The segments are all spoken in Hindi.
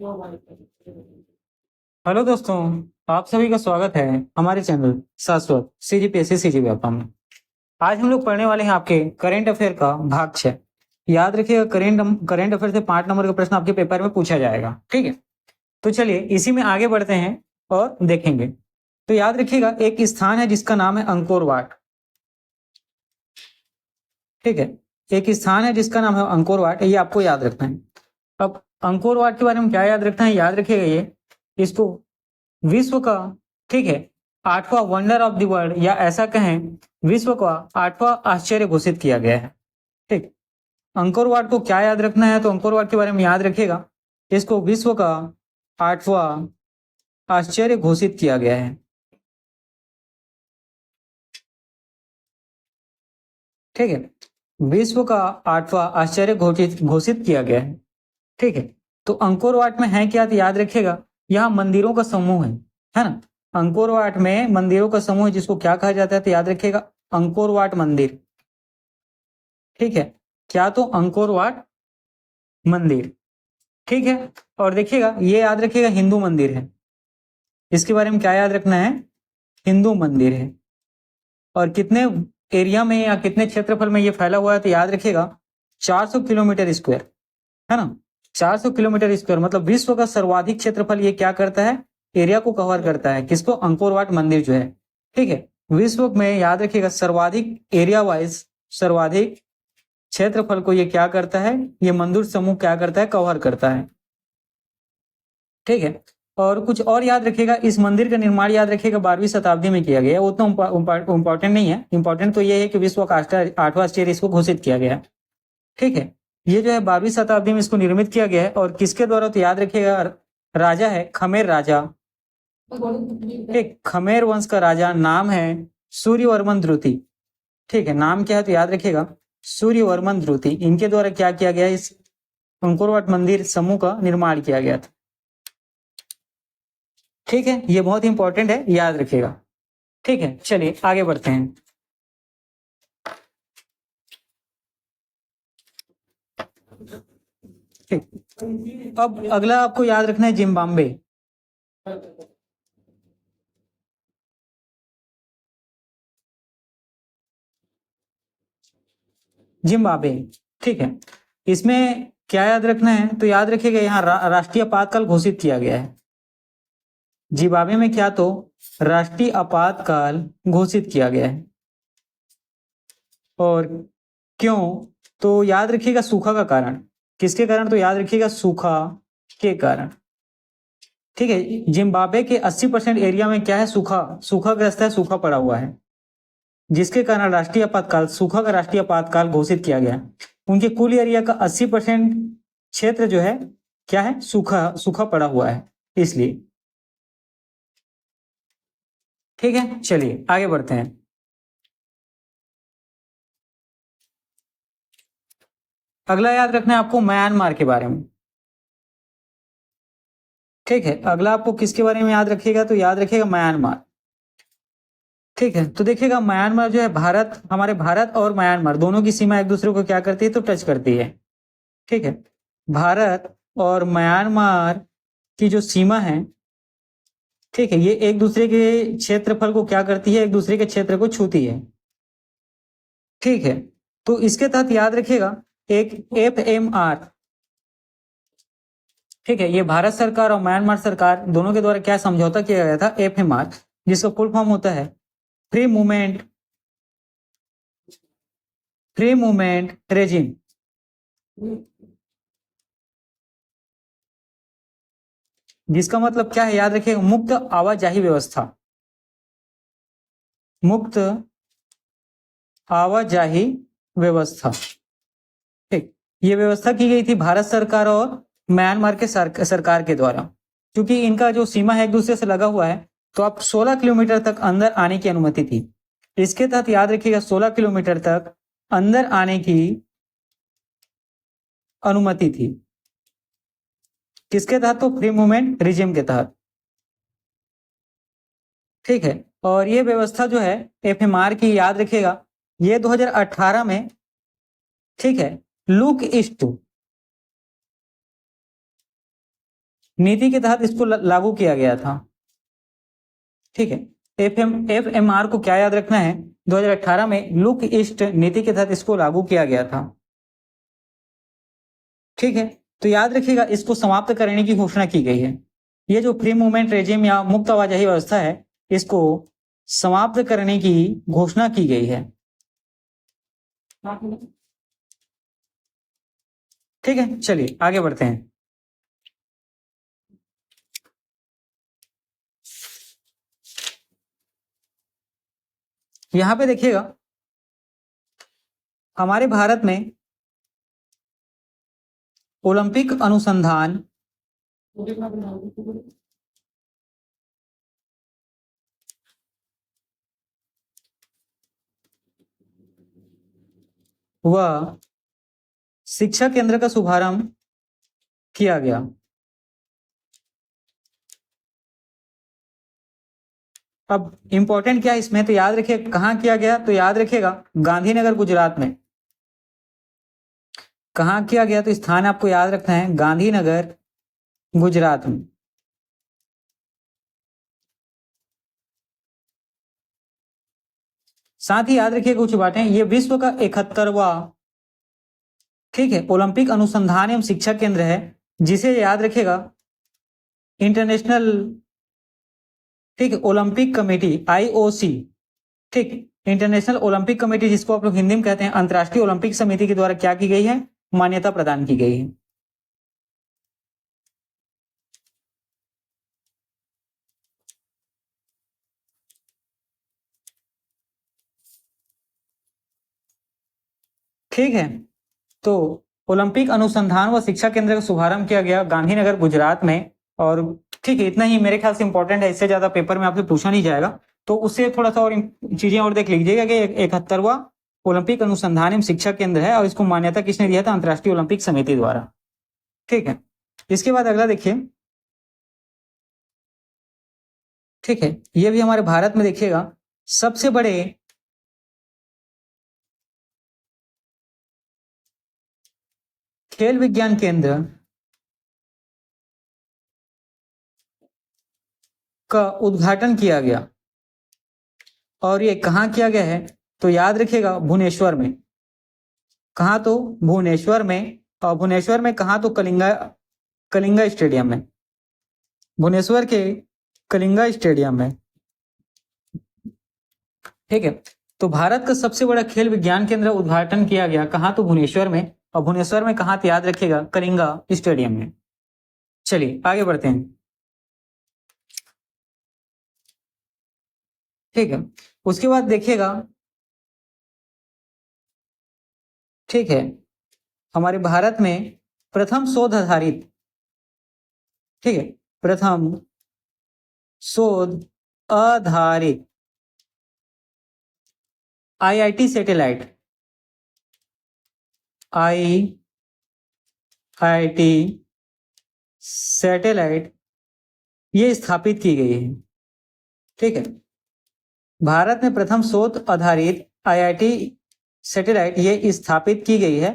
हेलो दोस्तों, आप सभी का स्वागत है हमारे चैनल शाश्वत सीजीपीएससी सीजीपीएफएम में। आज हम लोग पढ़ने वाले हैं आपके करेंट अफेयर का भाग 6। याद रखिएगा, करेंट अफेयर से 5 नंबर का प्रश्न आपके पेपर में पूछा जाएगा। ठीक है, तो चलिए इसी में आगे बढ़ते हैं और देखेंगे। तो याद रखिएगा, एक स्थान है जिसका नाम है अंकोर वाट। ठीक है, एक स्थान है जिसका नाम है अंकोर वाट, ये आपको याद रखना है। अब अंकोर वाट के बारे में क्या याद रखना है, याद रखिएगा ये इसको विश्व का, ठीक है, 8वां वंडर ऑफ द वर्ल्ड, या ऐसा कहें विश्व का 8वां आश्चर्य घोषित किया गया है। ठीक, अंकोर वाट को क्या याद रखना है, तो अंकोर वाट के बारे में याद रखिएगा, इसको विश्व का 8वां आश्चर्य घोषित किया गया है। ठीक है, विश्व का 8वां आश्चर्य घोषित किया गया है। ठीक है, तो अंकोर वाट में है क्या, तो याद रखिएगा यहाँ मंदिरों का समूह है ना। अंकोर वाट में मंदिरों का समूह है, जिसको क्या कहा जाता है, तो याद रखिएगा अंकोर वाट मंदिर। ठीक है, क्या, तो अंकोर वाट मंदिर। ठीक है, और देखिएगा ये याद रखिएगा हिंदू मंदिर है। इसके बारे में क्या याद रखना है, हिंदू मंदिर है। और कितने एरिया में या कितने क्षेत्रफल में ये फैला हुआ है, तो याद रखिएगा 400 किलोमीटर स्क्वायर, है ना। 400 किलोमीटर स्क्वायर मतलब विश्व का सर्वाधिक क्षेत्रफल ये क्या करता है, एरिया को कवर करता है। किसको, अंकोर वाट मंदिर जो है। ठीक है, विश्व में याद रखिएगा सर्वाधिक एरिया वाइज, सर्वाधिक क्षेत्रफल को ये क्या करता है, ये मंदिर समूह क्या करता है, कवर करता है। ठीक है, और कुछ और याद रखिएगा, इस मंदिर का निर्माण याद रखिएगा 12वीं शताब्दी में किया गया। उतना इंपॉर्टेंट नहीं है, इंपॉर्टेंट तो ये है कि विश्व का 8वां आश्चर्य इसको घोषित किया गया। ठीक है, ये जो है 12वीं शताब्दी में इसको निर्मित किया गया है, और किसके द्वारा, तो याद रखिएगा राजा है खमेर राजा। एक खमेर वंश का राजा, नाम है सूर्यवर्मन द्रुति। ठीक है, नाम क्या है, तो याद रखिएगा सूर्यवर्मन द्रुति। इनके द्वारा क्या किया गया, इस अंकोर वाट मंदिर समूह का निर्माण किया गया था। ठीक है, ये बहुत इंपॉर्टेंट है, याद रखिएगा। ठीक है, चलिए आगे बढ़ते हैं। ठीक, अब अगला आपको याद रखना है जिम्बाब्वे। जिम्बाब्वे, ठीक है, इसमें क्या याद रखना है, तो याद रखिएगा यहाँ राष्ट्रीय आपातकाल घोषित किया गया है। जिम्बाब्वे में क्या, तो राष्ट्रीय आपातकाल घोषित किया गया है। और क्यों, तो याद रखिएगा सूखा का कारण। किसके कारण, तो याद रखिएगा सूखा के कारण। ठीक है, जिम्बाब्वे के 80% एरिया में क्या है, सूखाग्रस्त है, सूखा पड़ा हुआ है, जिसके कारण राष्ट्रीय आपातकाल, सूखा का राष्ट्रीय आपातकाल घोषित किया गया। उनके कुल एरिया का 80% क्षेत्र जो है क्या है, सूखा सूखा पड़ा हुआ है, इसलिए। ठीक है, चलिए आगे बढ़ते हैं। अगला याद रखना है आपको म्यांमार के बारे में। ठीक है, अगला आपको किसके बारे में याद रखिएगा, तो याद रखिएगा म्यांमार। ठीक है, तो देखिएगा म्यांमार जो है भारत, हमारे भारत और म्यांमार दोनों की सीमा एक दूसरे को क्या करती है, तो टच करती है। ठीक है, भारत और म्यांमार की जो सीमा है, ठीक है, ये एक दूसरे के क्षेत्रफल को क्या करती है, एक दूसरे के क्षेत्र को छूती है। ठीक है, तो इसके तहत याद रखिएगा एक FMR, ठीक है, ये भारत सरकार और म्यांमार सरकार दोनों के द्वारा क्या समझौता किया गया था, FMR, जिसका फुल फॉर्म होता है फ्री मूवमेंट रेजिम। जिसका मतलब क्या है, याद रखिएगा मुक्त आवाजाही व्यवस्था, मुक्त आवाजाही व्यवस्था। ठीक, ये व्यवस्था की गई थी भारत सरकार और म्यांमार के सरकार के द्वारा। क्योंकि इनका जो सीमा है एक दूसरे से लगा हुआ है, तो आप 16 किलोमीटर तक अंदर आने की अनुमति थी। इसके तहत याद रखिएगा 16 किलोमीटर तक अंदर आने की अनुमति थी। किसके तहत, तो फ्री मूवमेंट रिजिम के तहत। ठीक है, और ये व्यवस्था जो है FMR की, याद रखिएगा ये 2018 में, ठीक है, लुक ईस्ट नीति के तहत इसको लागू किया गया था। ठीक है, एफएमआर को क्या याद रखना है, 2018 में लुक ईस्ट नीति के तहत इसको लागू किया गया था। ठीक है, तो याद रखिएगा इसको समाप्त करने की घोषणा की गई है। ये जो फ्री मूवमेंट रेजिम या मुक्त आवाजाही व्यवस्था है, इसको समाप्त करने की घोषणा की गई है। ठीक है, चलिए आगे बढ़ते हैं। यहां पे देखिएगा हमारे भारत में ओलंपिक अनुसंधान व शिक्षा केंद्र का शुभारंभ किया गया। अब इंपॉर्टेंट क्या है इसमें, तो याद रखिए कहां किया गया, तो याद रखिएगा गांधीनगर गुजरात में। कहां किया गया, तो स्थान आपको याद रखना है, गांधीनगर गुजरात में। साथ ही याद रखिए कुछ बातें, ये विश्व का 71वां, ठीक है, ओलंपिक अनुसंधान एवं शिक्षा केंद्र है, जिसे याद रखिएगा इंटरनेशनल, ठीक है, ओलंपिक कमेटी आईओसी, ठीक, इंटरनेशनल ओलंपिक कमेटी जिसको आप लोग हिंदी में कहते हैं अंतर्राष्ट्रीय ओलंपिक समिति के द्वारा क्या की गई है, मान्यता प्रदान की गई है। ठीक है, तो ओलंपिक अनुसंधान व शिक्षा केंद्र का शुभारंभ किया गया गांधीनगर गुजरात में। और ठीक है, इतना ही मेरे ख्याल से इंपॉर्टेंट है, इससे ज्यादा पेपर में आपसे पूछा नहीं जाएगा, तो उससे थोड़ा सा और चीजें और देख लीजिएगा कि 71वां ओलंपिक अनुसंधान एवं शिक्षा केंद्र है और इसको मान्यता किसने दिया था, अंतर्राष्ट्रीय ओलंपिक समिति द्वारा। ठीक है, इसके बाद अगला देखिए, ठीक है, ये भी हमारे भारत में देखिएगा सबसे बड़े खेल विज्ञान केंद्र का उद्घाटन किया गया। और ये कहां किया गया है, तो याद रखिएगा भुवनेश्वर में। कहां, तो भुवनेश्वर में, और भुवनेश्वर में कहां, तो कलिंगा, कलिंगा स्टेडियम में, भुवनेश्वर के कलिंगा स्टेडियम में। ठीक है, तो भारत का सबसे बड़ा खेल विज्ञान केंद्र उद्घाटन किया गया कहां, तो भुवनेश्वर में, और भुवनेश्वर में कहां, तो याद रखिएगा कलिंगा स्टेडियम में। चलिए आगे बढ़ते हैं। ठीक है, उसके बाद देखिएगा, ठीक है, हमारे भारत में प्रथम शोध आधारित, ठीक है, प्रथम शोध आधारित आईआईटी सैटेलाइट, आईआईटी सैटेलाइट ये स्थापित की गई है। ठीक है, भारत में प्रथम शोध आधारित आईआईटी सैटेलाइट ये स्थापित की गई है।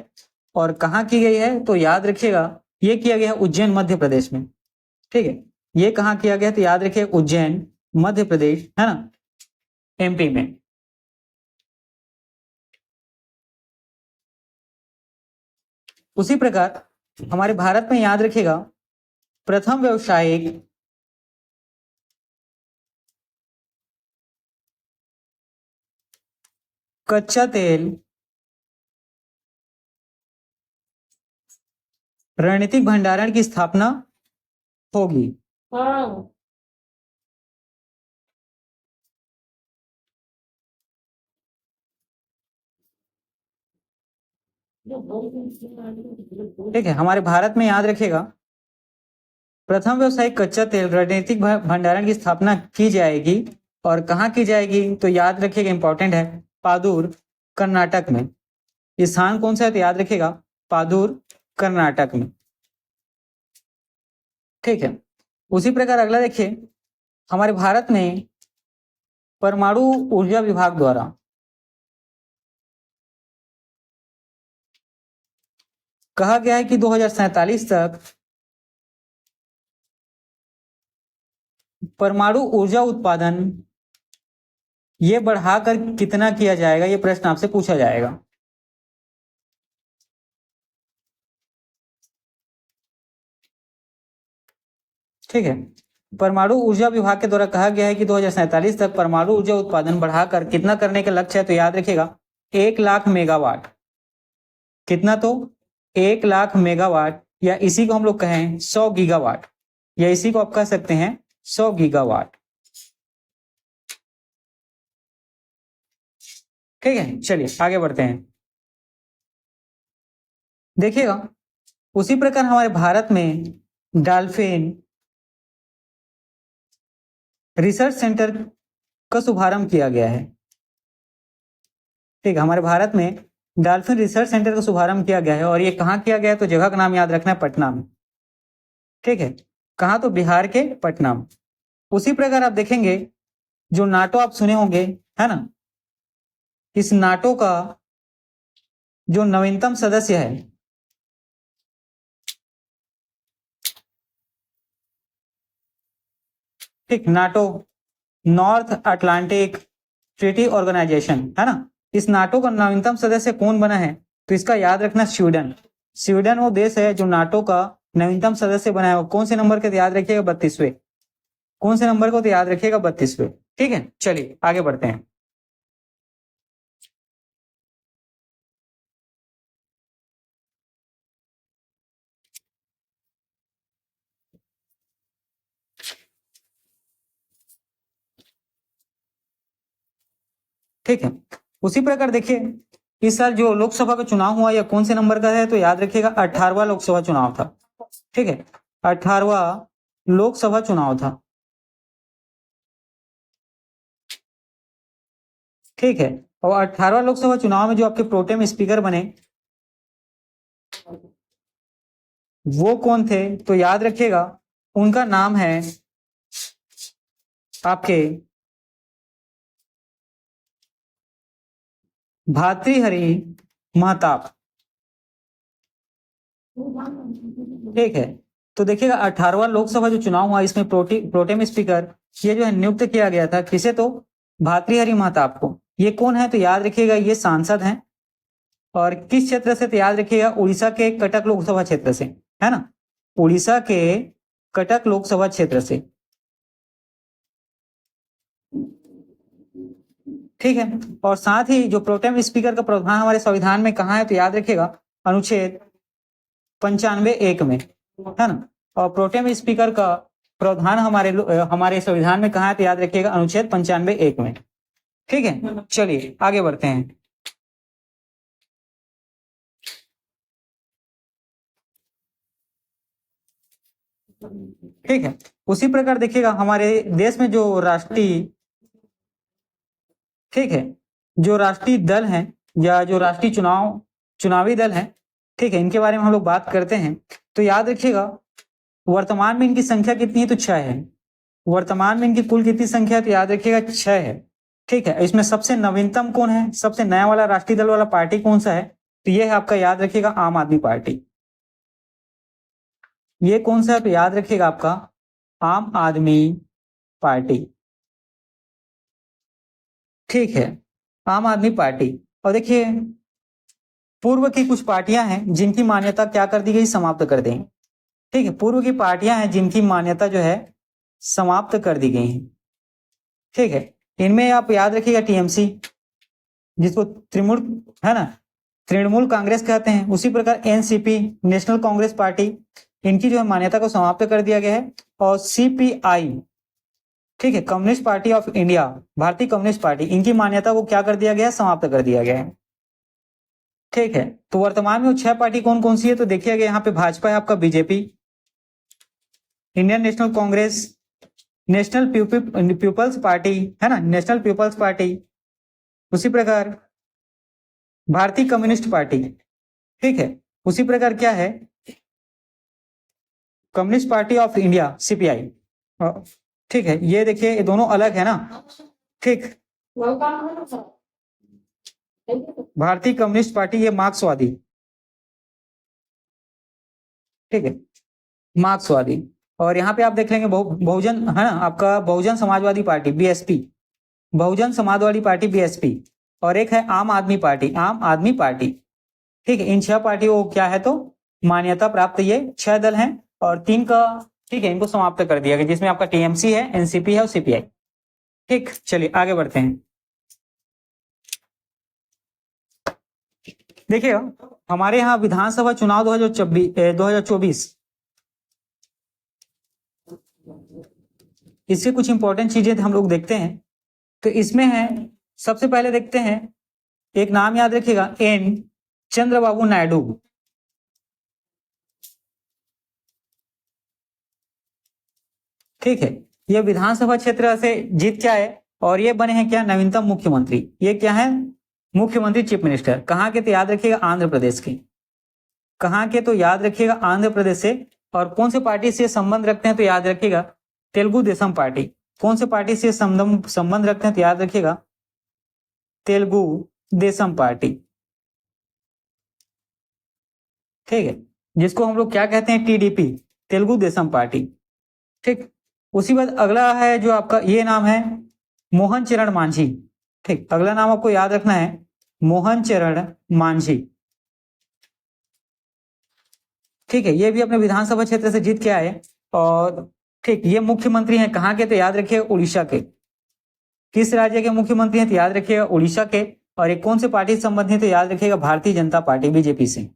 और कहाँ की गई है, तो याद रखिएगा ये किया गया उज्जैन मध्य प्रदेश में। ठीक है, ये कहाँ किया गया, तो याद रखिए उज्जैन मध्य प्रदेश, है ना, एमपी में। उसी प्रकार हमारे भारत में याद रखिएगा प्रथम व्यावसायिक कच्चा तेल रणनीतिक भंडारण की स्थापना होगी। ठीक है, हमारे भारत में याद रखिएगा प्रथम व्यावसायिक कच्चा तेल रणनीतिक भंडारण की स्थापना की जाएगी। और कहाँ की जाएगी, तो याद रखिएगा इंपॉर्टेंट है, पादुर कर्नाटक में। स्थान कौन सा है, तो याद रखिएगा पादुर कर्नाटक में। ठीक है, उसी प्रकार अगला देखिए, हमारे भारत में परमाणु ऊर्जा विभाग द्वारा कहा गया है कि 2047 तक परमाणु ऊर्जा उत्पादन ये बढ़ाकर कितना किया जाएगा, ये प्रश्न आपसे पूछा जाएगा। ठीक है, परमाणु ऊर्जा विभाग के द्वारा कहा गया है कि 2047 तक परमाणु ऊर्जा उत्पादन बढ़ाकर कितना करने का लक्ष्य है, तो याद रखिएगा 1 लाख मेगावाट। कितना? तो 1 लाख मेगावाट, या इसी को हम लोग कहें 100 गीगावाट, या इसी को आप कह सकते हैं 100 गीगावाट। ठीक है, चलिए आगे बढ़ते हैं। देखिएगा उसी प्रकार हमारे भारत में डॉल्फिन रिसर्च सेंटर का शुभारंभ किया गया है। ठीक है, हमारे भारत में डॉल्फिन रिसर्च सेंटर का शुभारंभ किया गया है, और ये कहाँ किया गया है, तो जगह का नाम याद रखना है, पटना में। ठीक है, कहाँ? तो बिहार के पटना में। उसी प्रकार आप देखेंगे जो नाटो आप सुने होंगे, है ना, इस नाटो का जो नवीनतम सदस्य है, ठीक, NATO North Atlantic Treaty Organisation, है ना, इस नाटो का नवीनतम सदस्य कौन बना है, तो इसका याद रखना स्वीडन। स्वीडन वो देश है जो नाटो का नवीनतम सदस्य बना है। कौन से नंबर के, तो याद रखिएगा 32वें। कौन से नंबर को, तो याद रखिएगा 32वें। ठीक है, चलिए आगे बढ़ते हैं। ठीक है, उसी प्रकार देखिए इस साल जो लोकसभा का चुनाव हुआ, या कौन से नंबर का है, तो याद रखिएगा 18वां लोकसभा चुनाव था। ठीक है, 18वां लोकसभा चुनाव था। ठीक है, और 18वां लोकसभा चुनाव में जो आपके प्रोटेम स्पीकर बने वो कौन थे, तो याद रखिएगा उनका नाम है आपके भातृहरि महताब। ठीक है, तो देखिएगा 18वां लोकसभा जो चुनाव हुआ इसमें प्रोटेम स्पीकर ये जो है नियुक्त किया गया था, किसे, तो भातृहरि महताब को। ये कौन है, तो याद रखिएगा ये सांसद हैं, और किस क्षेत्र से, तो याद रखिएगा उड़ीसा के कटक लोकसभा क्षेत्र से, है ना, उड़ीसा के कटक लोकसभा क्षेत्र से। ठीक है, और साथ ही जो प्रोटेम स्पीकर का प्रावधान हमारे संविधान में कहाँ है, तो याद रखिएगा अनुच्छेद 95(1) में, है ना, और प्रोटेम स्पीकर का प्रावधान हमारे संविधान में कहाँ है, तो याद रखिएगा अनुच्छेद 95(1) में। ठीक है, चलिए आगे बढ़ते हैं। ठीक है, उसी प्रकार देखिएगा हमारे देश में जो राष्ट्रीय, ठीक है, जो राष्ट्रीय दल हैं, या जो राष्ट्रीय चुनावी दल हैं, ठीक है, इनके बारे में हम लोग बात करते हैं, तो याद रखिएगा वर्तमान में इनकी संख्या कितनी है, तो 6 है। वर्तमान में इनकी कुल कितनी संख्या है, तो याद रखिएगा 6 है। ठीक है, इसमें सबसे नवीनतम कौन है, सबसे नया वाला राष्ट्रीय दल वाला पार्टी कौन सा है, तो ये है आपका, याद रखिएगा आम आदमी पार्टी। ये कौन सा है, तो याद रखिएगा आपका आम आदमी पार्टी। ठीक है, आम आदमी पार्टी। और देखिए पूर्व की कुछ पार्टियां हैं जिनकी मान्यता क्या कर दी गई, समाप्त कर दी। ठीक है, पूर्व की पार्टियां हैं जिनकी मान्यता जो है समाप्त कर दी गई है। ठीक है, इनमें आप याद रखिएगा टीएमसी, जिसको तृणमूल, है ना, तृणमूल कांग्रेस कहते हैं। उसी प्रकार एनसीपी, नेशनल कांग्रेस पार्टी, इनकी जो है मान्यता को समाप्त कर दिया गया है। और सीपीआई, ठीक है, कम्युनिस्ट पार्टी ऑफ इंडिया, भारतीय कम्युनिस्ट पार्टी, इनकी मान्यता को क्या कर दिया गया है, समाप्त कर दिया गया है। ठीक है, तो वर्तमान में वो 6 पार्टी कौन कौन सी है, तो देखिएगा यहाँ पे भाजपा है आपका, BJP, Indian National Congress, National People's Party, है ना, नेशनल पीपल्स पार्टी, उसी प्रकार भारतीय कम्युनिस्ट पार्टी। ठीक है, उसी प्रकार क्या है, communist party of India, CPI. ठीक है, ये देखिए ये दोनों अलग है ना। ठीक, भारतीय कम्युनिस्ट पार्टी ये मार्क्सवादी, ठीक है, मार्क्सवादी। और यहाँ पे आप देख लेंगे बहुजन है ना, आपका Bahujan Samajwadi party BSP, Bahujan Samajwadi party BSP, और एक है आम आदमी पार्टी, आम आदमी पार्टी। ठीक है, इन 6 पार्टियों को क्या है तो मान्यता प्राप्त, ये 6 दल हैं, और 3 का ठीक है इनको समाप्त कर दिया गया, जिसमें आपका टीएमसी है, एनसीपी है और सीपीआई। ठीक, चलिए आगे बढ़ते हैं। देखिए हमारे यहाँ विधानसभा चुनाव 2024 इससे कुछ इंपॉर्टेंट चीजें हम लोग देखते हैं। तो इसमें है, सबसे पहले देखते हैं, एक नाम याद रखिएगा, एन चंद्रबाबू नायडू। ठीक है, ये विधानसभा क्षेत्र से जीत क्या है, और ये बने हैं क्या, नवीनतम मुख्यमंत्री। ये क्या है, मुख्यमंत्री चीफ मिनिस्टर। कहाँ के, तो याद रखिएगा आंध्र प्रदेश के। कहाँ के, तो याद रखिएगा आंध्र प्रदेश से। और कौन से पार्टी से संबंध रखते हैं, तो याद रखिएगा तेलुगु देशम पार्टी। कौन से पार्टी से संबंध रखते हैं, तो याद रखिएगा तेलुगु देशम पार्टी। ठीक है, जिसको हम लोग क्या कहते हैं, टीडीपी, तेलुगु देशम पार्टी। ठीक, उसी बाद अगला है जो आपका, ये नाम है मोहन चरण मांझी। ठीक, अगला नाम आपको याद रखना है मोहन चरण मांझी। ठीक है, ये भी अपने विधानसभा क्षेत्र से जीत के आए, और ठीक, ये मुख्यमंत्री हैं कहाँ के, तो याद रखिएगा उड़ीसा के। किस राज्य के मुख्यमंत्री हैं, तो याद रखिएगा उड़ीसा के। और एक कौन से पार्टी से संबंधित, तो याद रखिएगा भारतीय जनता पार्टी, बीजेपी से।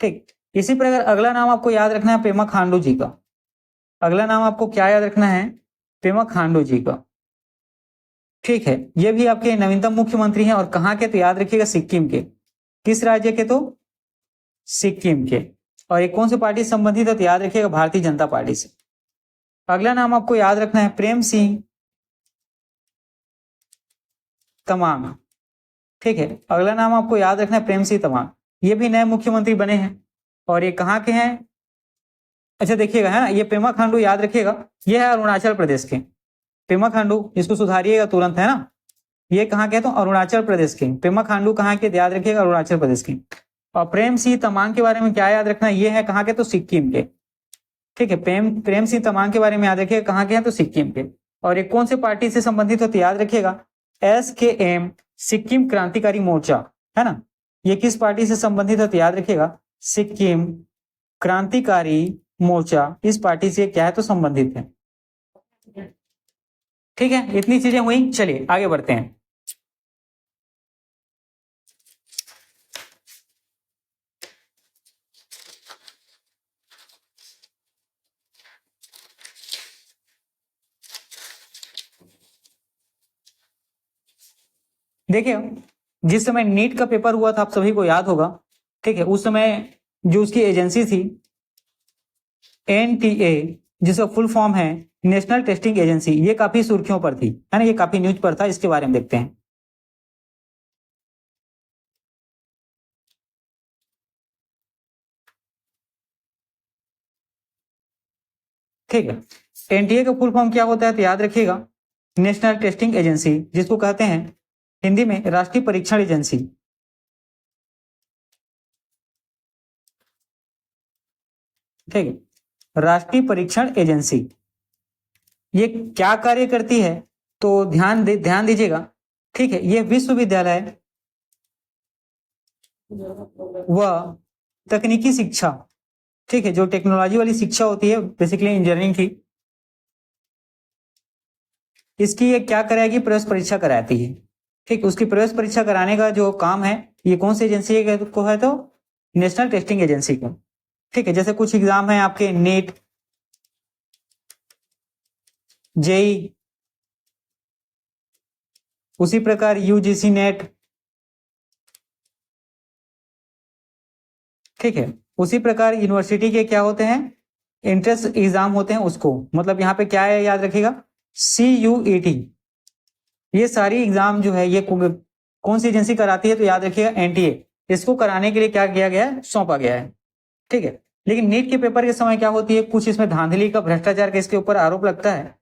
ठीक, इसी प्रकार अगला नाम आपको याद रखना है पेमा खांडू जी का। अगला नाम आपको क्या याद रखना है, पेमा खांडू जी का। ठीक है, ये भी आपके नवीनतम मुख्यमंत्री हैं, और कहाँ के, तो याद रखिएगा सिक्किम के। किस राज्य के, तो सिक्किम के। और एक कौन सी पार्टी से संबंधित है, तो याद रखिएगा भारतीय जनता पार्टी से। अगला नाम आपको याद रखना है प्रेम सिंह तमांग। ठीक है, अगला नाम आपको याद रखना है प्रेम सिंह तमांग। ये भी नए मुख्यमंत्री बने हैं, और ये कहाँ के हैं, अच्छा देखिएगा है ना, ये पेमा खांडू याद रखिएगा, ये है अरुणाचल प्रदेश के। पेमा खांडू, इसको सुधारिएगा तुरंत है ना, ये कहाँ के, तो अरुणाचल प्रदेश के। पेमा खांडू कहाँ के, याद रखिएगा अरुणाचल प्रदेश के। और प्रेम सिंह तमांग के बारे में क्या याद रखना है, ये है कहाँ के, तो सिक्किम के। ठीक है, प्रेम सिंह तमांग के बारे में याद रखिएगा कहाँ के हैं, तो सिक्किम के। और ये कौन से पार्टी से संबंधित होते, याद रखिएगा SKM, सिक्किम क्रांतिकारी मोर्चा, है ना। ये किस पार्टी से संबंधित होते, याद रखिएगा सिक्किम क्रांतिकारी मोर्चा, इस पार्टी से क्या है, तो संबंधित है। ठीक है, इतनी चीजें हुई, चलिए आगे बढ़ते हैं। देखिए जिस समय नीट का पेपर हुआ था, आप सभी को याद होगा। ठीक है, उस समय जो उसकी एजेंसी थी NTA, जिसका फुल फॉर्म है नेशनल टेस्टिंग एजेंसी, ये काफी सुर्खियों पर थी, है ना, ये काफी न्यूज पर था। इसके बारे में देखते हैं। ठीक है, NTA का फुल फॉर्म क्या होता है, तो याद रखिएगा नेशनल टेस्टिंग एजेंसी, जिसको कहते हैं हिंदी में राष्ट्रीय परीक्षण एजेंसी। ठीक है, राष्ट्रीय परीक्षण एजेंसी ये क्या कार्य करती है, तो ध्यान दीजिएगा। ठीक है, ये विश्वविद्यालय व तकनीकी शिक्षा, ठीक है, जो टेक्नोलॉजी वाली शिक्षा होती है, बेसिकली इंजीनियरिंग की, इसकी ये क्या कराएगी, प्रवेश परीक्षा कराती है। ठीक, उसकी प्रवेश परीक्षा कराने का जो काम है, ये कौन सी एजेंसी को है, तो नेशनल टेस्टिंग एजेंसी को। ठीक है, जैसे कुछ एग्जाम है आपके नीट, जेई, उसी प्रकार UGC नेट। ठीक है, उसी प्रकार यूनिवर्सिटी के क्या होते हैं, एंट्रेंस एग्जाम होते हैं, उसको मतलब यहाँ पे क्या है, याद रखिएगा CUET। ये सारी एग्जाम जो है ये कौन सी एजेंसी कराती है, तो याद रखिएगा NTA। इसको कराने के लिए क्या किया गया है, सौंपा गया है। ठीक है, लेकिन नीट के पेपर के समय क्या होती है, कुछ इसमें धांधली का, भ्रष्टाचार का इसके ऊपर आरोप लगता है।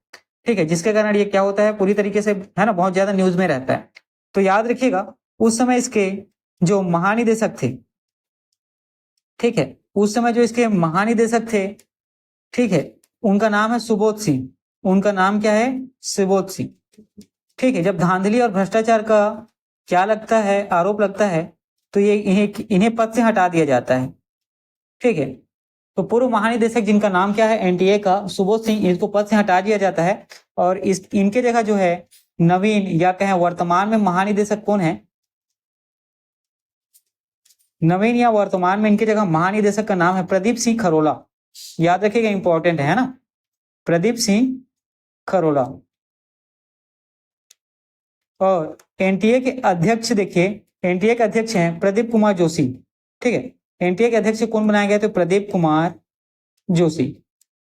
ठीक है, जिसके कारण ये क्या होता है, पूरी तरीके से है ना, बहुत ज्यादा न्यूज में रहता है। तो याद रखिएगा उस समय इसके जो महानिदेशक थे, ठीक है, उस समय जो इसके महानिदेशक थे, ठीक है, उनका नाम है सुबोध सिंह। उनका नाम क्या है? सुबोध सिंह। ठीक है, जब धांधली और भ्रष्टाचार का क्या लगता है, आरोप लगता है, तो ये इन्हें पद से हटा दिया जाता है। ठीक है, तो पूर्व महानिदेशक जिनका नाम क्या है, एनटीए का सुबोध सिंह, इनको पद से हटा दिया जाता है और इनके जगह जो है नवीन या कहें वर्तमान में महानिदेशक कौन है? नवीन या वर्तमान में इनकी जगह महानिदेशक का नाम है प्रदीप सिंह खरोला। याद रखिएगा, इंपॉर्टेंट है ना, प्रदीप सिंह खरोला। और एनटीए के अध्यक्ष देखिए, एनटीए के अध्यक्ष हैं प्रदीप कुमार जोशी। ठीक है, एनटीए के अध्यक्ष कौन बनाए गए? तो प्रदीप कुमार जोशी।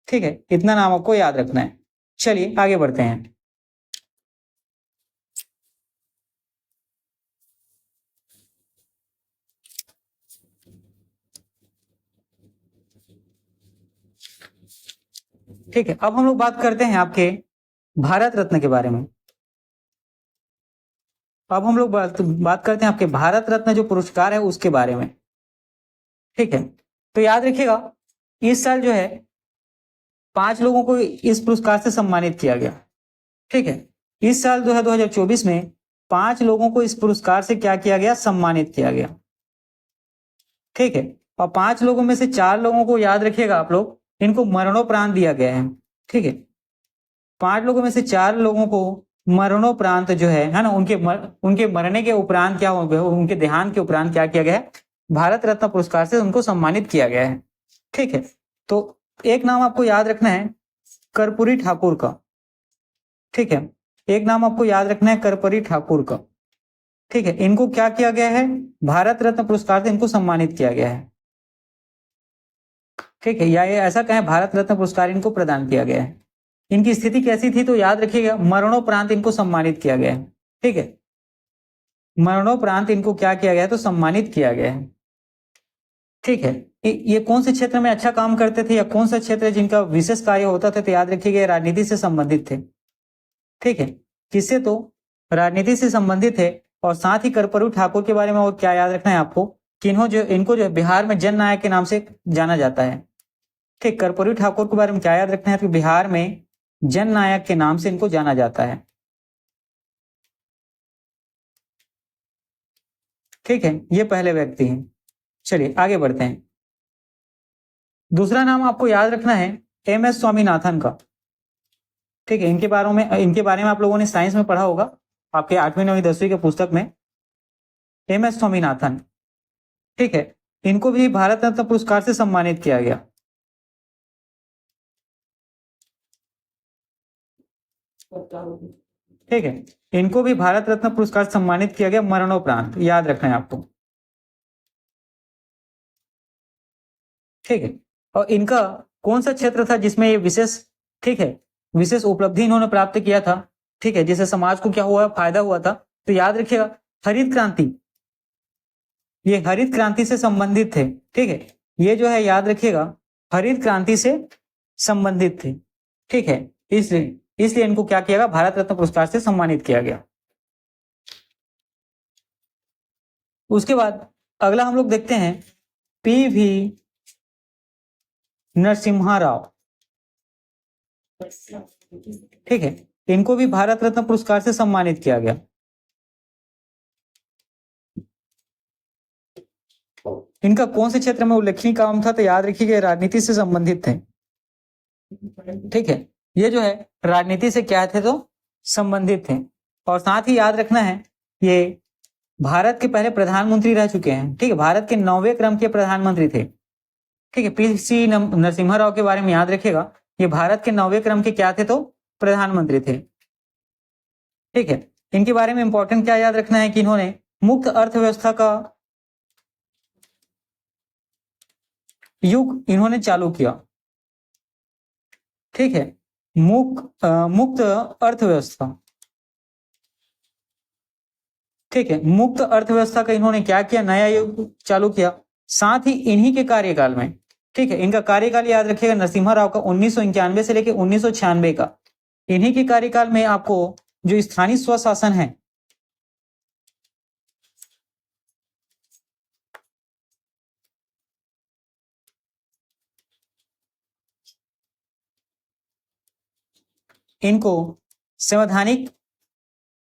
ठीक है, इतना नाम आपको याद रखना है। चलिए आगे बढ़ते हैं। ठीक है, अब हम लोग बात करते हैं आपके भारत रत्न के बारे में। अब हम लोग बात करते हैं आपके भारत रत्न जो पुरस्कार है उसके बारे में। ठीक है, तो याद रखिएगा, इस साल जो है 5 लोगों को इस पुरस्कार से सम्मानित किया गया। ठीक है, इस साल जो है 2024 में 5 लोगों को इस पुरस्कार से क्या किया गया? सम्मानित किया गया। ठीक है, और 5 लोगों में से 4 लोगों को याद रखिएगा आप लोग, इनको मरणोपरांत दिया गया है। ठीक है, 5 लोगों में से 4 लोगों को मरणोपरांत जो है ना, उनके मरने के उपरांत क्या हो गया, उनके देहांत के उपरांत क्या किया गया है? भारत रत्न पुरस्कार से उनको सम्मानित किया गया है। ठीक है, तो एक नाम आपको याद रखना है कर्पूरी ठाकुर का। ठीक है, एक नाम आपको याद रखना है कर्पूरी ठाकुर का। ठीक है, इनको क्या किया गया है? भारत रत्न पुरस्कार से इनको सम्मानित किया गया है। ठीक है, या ये ऐसा कहें भारत रत्न पुरस्कार इनको प्रदान किया गया है। इनकी स्थिति कैसी थी? तो याद रखिएगा, मरणोपरांत इनको सम्मानित किया गया है। ठीक है, मरणोपरांत इनको क्या किया गया है? तो सम्मानित किया गया है। ठीक है, ये कौन से क्षेत्र में अच्छा काम करते थे या कौन सा क्षेत्र जिनका विशेष कार्य होता था? तो याद रखिएगा, राजनीति से संबंधित थे। ठीक है, किससे? तो राजनीति से संबंधित है। और साथ ही कर्पूरी ठाकुर के बारे में और क्या याद रखना है आपको कि इनको जो है बिहार में जन नायक के नाम से जाना जाता है। ठीक, कर्पूरी ठाकुर के बारे में क्या याद रखना है? कि बिहार में जन नायक के नाम से इनको जाना जाता है। ठीक है, ये पहले व्यक्ति हैं। चलिए आगे बढ़ते हैं। दूसरा नाम आपको याद रखना है एम एस स्वामीनाथन का। ठीक है, इनके बारे में आप लोगों ने साइंस में पढ़ा होगा, आपके 8वीं 9वीं 10वीं के पुस्तक में, एम एस स्वामीनाथन। ठीक है, इनको भी भारत रत्न पुरस्कार से सम्मानित किया गया। ठीक है, इनको भी भारत रत्न पुरस्कार सम्मानित किया गया मरणोपरांत, याद रखना है आपको। ठीक है, और इनका कौन सा क्षेत्र था जिसमें ये विशेष, ठीक है, विशेष उपलब्धि इन्होंने प्राप्त किया था? ठीक है, जिससे समाज को क्या हुआ? फायदा हुआ था। तो याद रखिएगा, हरित क्रांति, ये हरित क्रांति से संबंधित थे। ठीक है, ये जो है याद रखिएगा हरित क्रांति से संबंधित थे। ठीक है, इसलिए इसलिए इनको क्या किया गया? भारत रत्न पुरस्कार से सम्मानित किया गया। उसके बाद अगला हम लोग देखते हैं पीवी नरसिम्हा राव। ठीक है, इनको भी भारत रत्न पुरस्कार से सम्मानित किया गया। इनका कौन से क्षेत्र में उल्लेखनीय काम था? तो याद रखिएगा राजनीति से संबंधित थे। ठीक है, ये जो है राजनीति से क्या थे? तो संबंधित थे। और साथ ही याद रखना है, ये भारत के पहले प्रधानमंत्री रह चुके हैं। ठीक है, भारत के 9वें क्रम के प्रधानमंत्री थे। ठीक है, पीसी नरसिम्हा राव के बारे में याद रखिएगा, ये भारत के 9वें क्रम के क्या थे? तो प्रधानमंत्री थे। ठीक है, इनके बारे में इंपॉर्टेंट क्या याद रखना है कि इन्होंने मुक्त अर्थव्यवस्था का युग इन्होंने चालू किया। ठीक है, मुक्त अर्थव्यवस्था। ठीक है, मुक्त अर्थव्यवस्था का इन्होंने क्या किया? नया युग चालू किया। साथ ही इन्हीं के कार्यकाल में, ठीक है, इनका कार्यकाल याद रखिएगा नरसिम्हा राव का 1991 से लेकर 1996 का, इन्हीं के कार्यकाल में आपको जो स्थानीय स्वशासन है, इनको संवैधानिक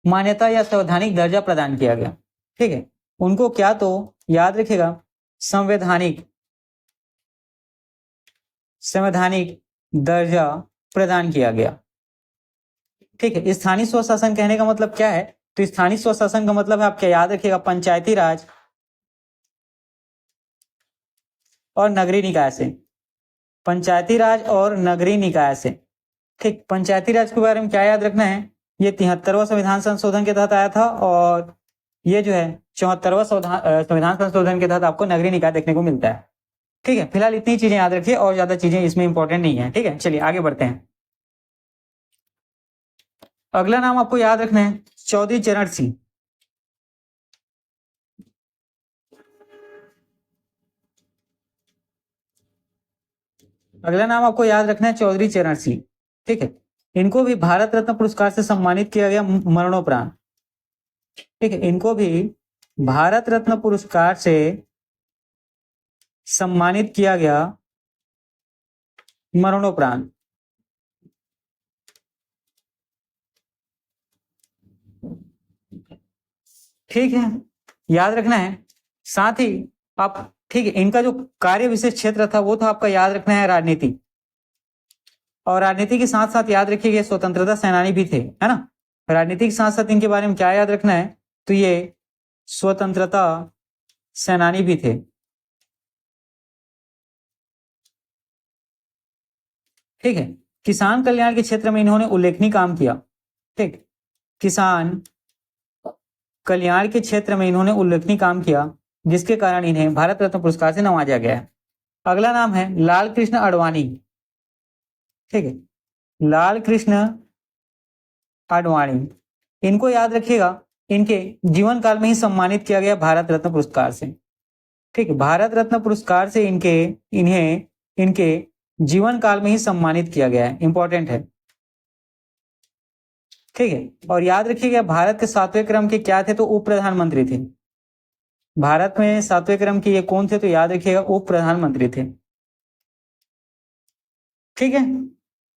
मान्यता या संवैधानिक दर्जा प्रदान किया गया। ठीक है, उनको क्या तो याद रखिएगा संवैधानिक दर्जा प्रदान किया गया। ठीक है, स्थानीय स्वशासन कहने का मतलब क्या है? तो स्थानीय स्वशासन का मतलब है, आप क्या याद रखिएगा, पंचायती राज और नगरीय निकाय से। पंचायती राज और नगरीय निकाय से। ठीक, पंचायती राज के बारे में क्या याद रखना है? ये 73वां संविधान संशोधन के तहत आया था, और ये जो है 74वां संविधान संशोधन के तहत आपको नगरीय निकाय देखने को मिलता है। ठीक है, फिलहाल इतनी चीजें याद रखिए, और ज्यादा चीजें इसमें इंपॉर्टेंट नहीं है। ठीक है, चलिए आगे बढ़ते हैं। अगला नाम आपको याद रखना है चौधरी चरण सिंह। अगला नाम आपको याद रखना है चौधरी चरण सिंह। ठीक है, इनको भी भारत रत्न पुरस्कार से सम्मानित किया गया मरणोपरांत। ठीक है, इनको भी भारत रत्न पुरस्कार से सम्मानित किया गया मरणोपरांत। ठीक है, याद रखना है। साथ ही आप, ठीक है, इनका जो कार्य विशेष क्षेत्र था वो तो आपका याद रखना है राजनीति, और राजनीति के साथ साथ याद रखिए स्वतंत्रता सेनानी भी थे, है ना। राजनीति के साथ साथ इनके बारे में क्या याद रखना है? तो ये स्वतंत्रता सेनानी भी थे। ठीक है, किसान कल्याण के क्षेत्र में इन्होंने उल्लेखनीय काम किया। ठीक, किसान कल्याण के क्षेत्र में इन्होंने उल्लेखनीय काम किया, जिसके कारण इन्हें भारत रत्न पुरस्कार से नवाजा गया है। अगला नाम है लाल कृष्ण आडवाणी। ठीक है, लाल कृष्ण आडवाणी, इनको याद रखिएगा, इनके जीवन काल में ही सम्मानित किया गया भारत रत्न पुरस्कार से। ठीक है, भारत रत्न पुरस्कार से इन्हें इनके जीवन काल में ही सम्मानित किया गया है, इंपॉर्टेंट है। ठीक है, और याद रखिएगा भारत के 7वें क्रम के क्या थे? तो उप प्रधानमंत्री थे। भारत में 7वें क्रम के ये कौन थे? तो याद रखिएगा उप प्रधानमंत्री थे। ठीक है,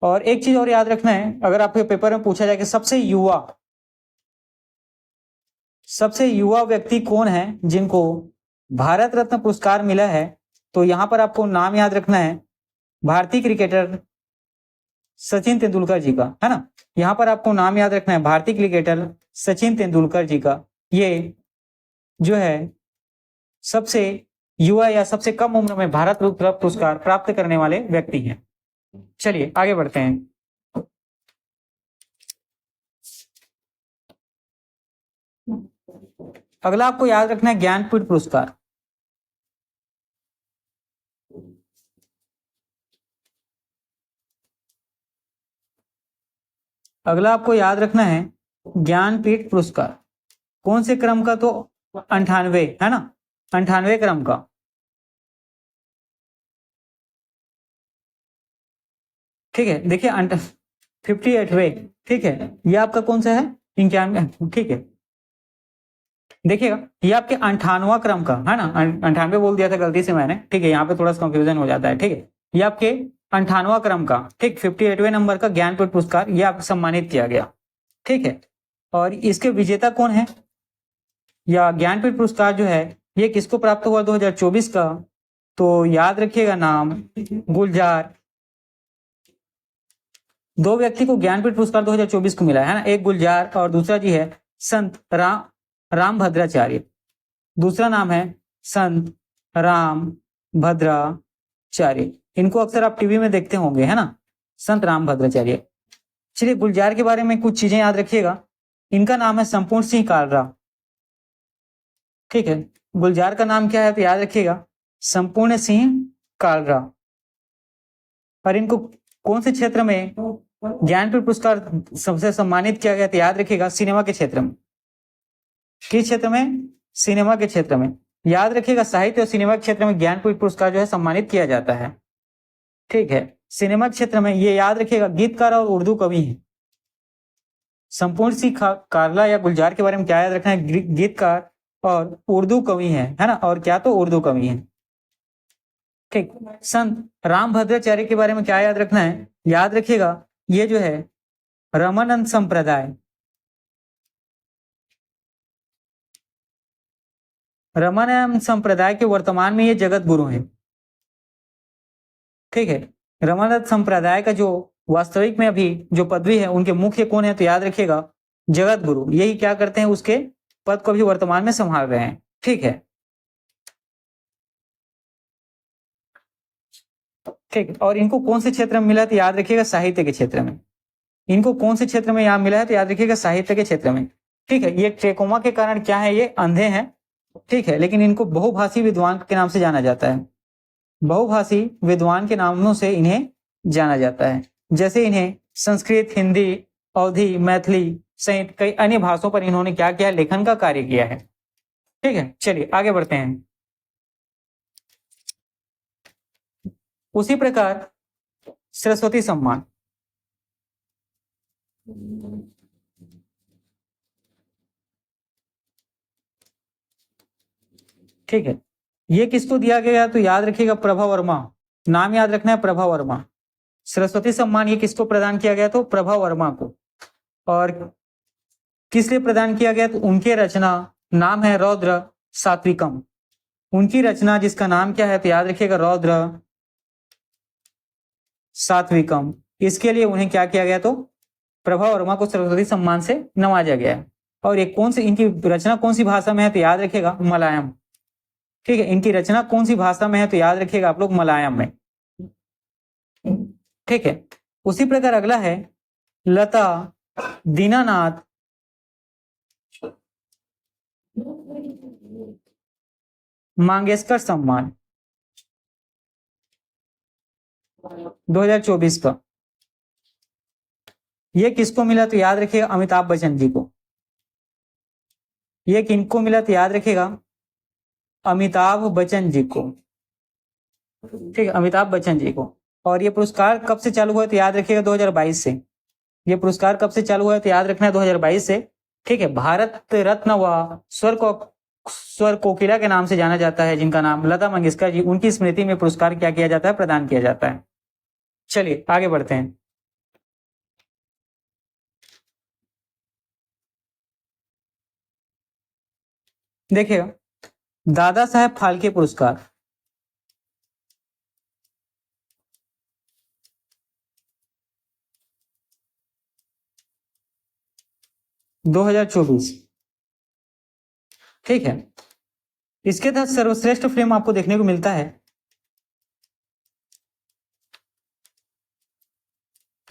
और एक चीज और याद रखना है, अगर आपके पेपर में पूछा जाए कि सबसे युवा व्यक्ति कौन है जिनको भारत रत्न पुरस्कार मिला है, तो यहां पर आपको नाम याद रखना है भारतीय क्रिकेटर सचिन तेंदुलकर जी का, है ना। यहां पर आपको नाम याद रखना है भारतीय क्रिकेटर सचिन तेंदुलकर जी का। ये जो है सबसे युवा या सबसे कम उम्र में भारत रत्न पुरस्कार प्राप्त करने वाले व्यक्ति हैं। चलिए आगे बढ़ते हैं। अगला आपको याद रखना है ज्ञानपीठ पुरस्कार। अगला आपको याद रखना है ज्ञानपीठ पुरस्कार, कौन से क्रम का? तो 98, है ना, 98 क्रम का। ठीक है, देखिए 58वें। ठीक है, ये आपका कौन सा है? 91। ठीक है, देखिएगा ये आपके 98वां क्रम का, है ना। 98 बोल दिया था गलती से मैंने। ठीक है, यहाँ पे थोड़ा सा कंफ्यूजन हो जाता है। ठीक है, ये आपके 98वां क्रम का, ठीक, 58वें नंबर का ज्ञानपीठ पुरस्कार ये आपको सम्मानित किया गया। ठीक है, और इसके विजेता कौन है, या ज्ञानपीठ पुरस्कार जो है ये किसको प्राप्त हुआ 2024 का? तो याद रखिएगा नाम गुलजार। दो व्यक्ति को ज्ञानपीठ पुरस्कार 2024 को मिला है ना, एक गुलजार और दूसरा जी है संत राम भद्राचार्य। दूसरा नाम है संत राम भद्राचार्य। इनको अक्सर आप टीवी में देखते होंगे, है ना, संत राम भद्राचार्य। चलिए गुलजार के बारे में कुछ चीजें याद रखिएगा। इनका नाम है संपूर्ण सिंह कालरा। ठीक है, गुलजार का नाम क्या है? तो याद रखिएगा संपूर्ण सिंह कालरा। और इनको कौन से क्षेत्र में ज्ञानपीठ पुरस्कार सबसे सम्मानित किया गया? तो याद रखिएगा सिनेमा के क्षेत्र में। किस क्षेत्र में? सिनेमा के क्षेत्र में। याद रखिएगा साहित्य और सिनेमा के क्षेत्र में ज्ञानपीठ पुरस्कार जो है सम्मानित किया जाता है। ठीक है, सिनेमा क्षेत्र में ये याद रखिएगा गीतकार और उर्दू कवि हैं। संपूर्ण सिंह कालरा या गुलजार के बारे में क्या याद रखना है? गीतकार और उर्दू कवि हैं, है ना, और क्या? तो उर्दू कवि हैं। ठीक, संत राम भद्राचार्य के बारे में क्या याद रखना है? याद रखिएगा ये जो है रामानंद संप्रदाय, रामानंद संप्रदाय के वर्तमान में ये जगत गुरु हैं। ठीक है, रामानंद संप्रदाय का जो वास्तविक में अभी जो पदवी है उनके मुख्य कौन है, तो याद रखिएगा जगत गुरु। यही क्या करते हैं, उसके पद को भी वर्तमान में संभाल रहे हैं। ठीक है, ठीक। और इनको कौन से क्षेत्र में मिला, तो याद रखिएगा साहित्य के क्षेत्र में। इनको कौन से क्षेत्र में यहाँ मिला है, तो याद रखिएगा साहित्य के क्षेत्र में। ठीक है, ये ट्रेकोमा के कारण क्या है, ये अंधे हैं। ठीक है, लेकिन इनको बहुभाषी विद्वान के नाम से जाना जाता है। बहुभाषी विद्वान के नामों से इन्हें जाना जाता है। जैसे इन्हें संस्कृत, हिंदी, अवधी, मैथिली सहित कई अन्य भाषाओं पर इन्होंने क्या किया, लेखन का कार्य किया है। ठीक है, चलिए आगे बढ़ते हैं। उसी प्रकार सरस्वती सम्मान, ठीक है, ये किसको दिया गया, तो याद रखिएगा प्रभा वर्मा। नाम याद रखना है, प्रभा वर्मा। सरस्वती सम्मान ये किसको प्रदान किया गया, तो प्रभा वर्मा को। और किस लिए प्रदान किया गया, तो उनके रचना नाम है रौद्र सात्विकम। उनकी रचना जिसका नाम क्या है, तो याद रखिएगा रौद्र सात्विकम। इसके लिए उन्हें क्या किया गया, तो प्रभा वर्मा को सरस्वती सम्मान से नवाजा गया है। और एक कौन सी इनकी रचना कौन सी भाषा में है, तो याद रखिएगा मलयालम। ठीक है, इनकी रचना कौन सी भाषा में है, तो याद रखिएगा आप लोग मलयालम में। ठीक है, उसी प्रकार अगला है लता दीनानाथ मंगेशकर सम्मान 2024 का। ये किसको मिला, तो याद रखिएगा अमिताभ बच्चन जी को। ये किनको मिला, तो याद रखिएगा अमिताभ बच्चन जी को। ठीक है, अमिताभ बच्चन जी को। और ये पुरस्कार कब से चालू हुआ, तो याद रखिएगा 2022 से। ये पुरस्कार कब से चालू हुआ है, तो याद रखना है 2022 से। ठीक है, भारत रत्न व स्वर कोकिला के नाम से जाना जाता है, जिनका नाम लता मंगेशकर जी, उनकी स्मृति में पुरस्कार क्या किया जाता है, प्रदान किया जाता है। चलिए आगे बढ़ते हैं। देखिए दादा साहेब फाल्के पुरस्कार, दो 2024। ठीक है, इसके तहत सर्वश्रेष्ठ फिल्म आपको देखने को मिलता है।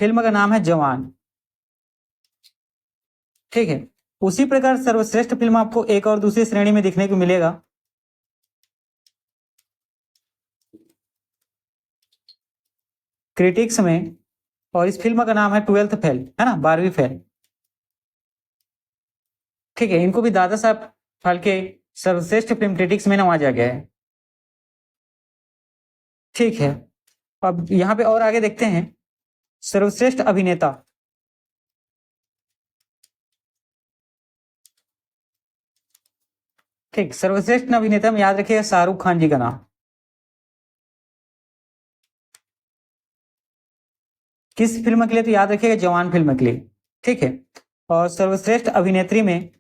फिल्म का नाम है जवान। ठीक है, उसी प्रकार सर्वश्रेष्ठ फिल्म आपको एक और दूसरी श्रेणी में देखने को मिलेगा। क्रिटिक्स में, और इस फिल्म का नाम है 12th फेल, है ना, 12वीं फेल। ठीक है, इनको भी दादा साहब फाल्के सर्वश्रेष्ठ फिल्म क्रिटिक्स में नवाजा गया है। ठीक है, अब यहां पे और आगे देखते हैं सर्वश्रेष्ठ अभिनेता। ठीक, सर्वश्रेष्ठ अभिनेता में याद रखिएगा शाहरुख खान जी का नाम। किस फिल्म के लिए, तो याद रखिएगा जवान फिल्म के लिए। ठीक है, और सर्वश्रेष्ठ अभिनेत्री में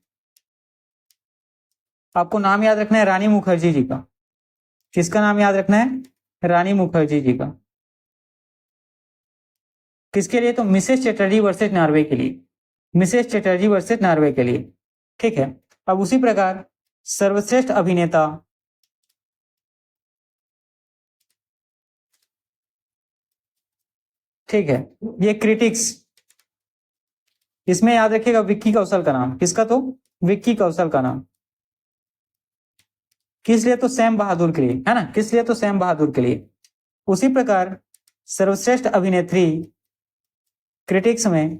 आपको नाम याद रखना है रानी मुखर्जी जी का। किसका नाम याद रखना है, रानी मुखर्जी जी का। किसके लिए, तो मिसेस चैटर्जी वर्सेस नॉर्वे के लिए। मिसेस चैटर्जी वर्सेस नॉर्वे के लिए। ठीक है, अब उसी प्रकार सर्वश्रेष्ठ अभिनेता ठीक है, ये क्रिटिक्स, इसमें याद रखिएगा विक्की कौशल का नाम। किसका, तो विक्की कौशल का नाम। किस लिए, तो सैम बहादुर के लिए, है ना, किस लिए, तो सैम बहादुर के लिए। उसी प्रकार सर्वश्रेष्ठ अभिनेत्री क्रिटिक्स में,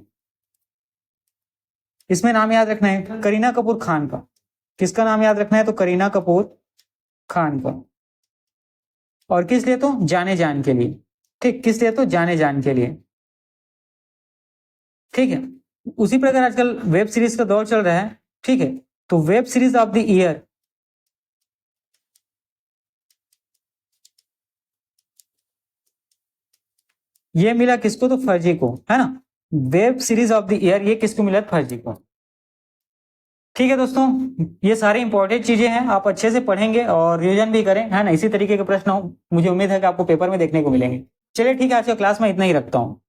इसमें नाम याद रखना है करीना कपूर खान का। किसका नाम याद रखना है, तो करीना कपूर खान का। और किस लिए, तो जाने जान के लिए। ठीक, किस लिए, तो जाने जान के लिए। ठीक है, उसी प्रकार आजकल वेब सीरीज का दौर चल रहा है। ठीक है, तो web series of the year ये मिला किसको, तो फर्जी को, है ना। Web series of the year ये किसको मिला? फर्जी को। ठीक है दोस्तों, ये सारी इंपॉर्टेंट चीजें हैं, आप अच्छे से पढ़ेंगे और रिवीजन भी करें, है ना। इसी तरीके के प्रश्न मुझे उम्मीद है कि आपको पेपर में देखने को मिलेंगे। चलिए ठीक है, आज के क्लास में इतना ही रखता हूँ।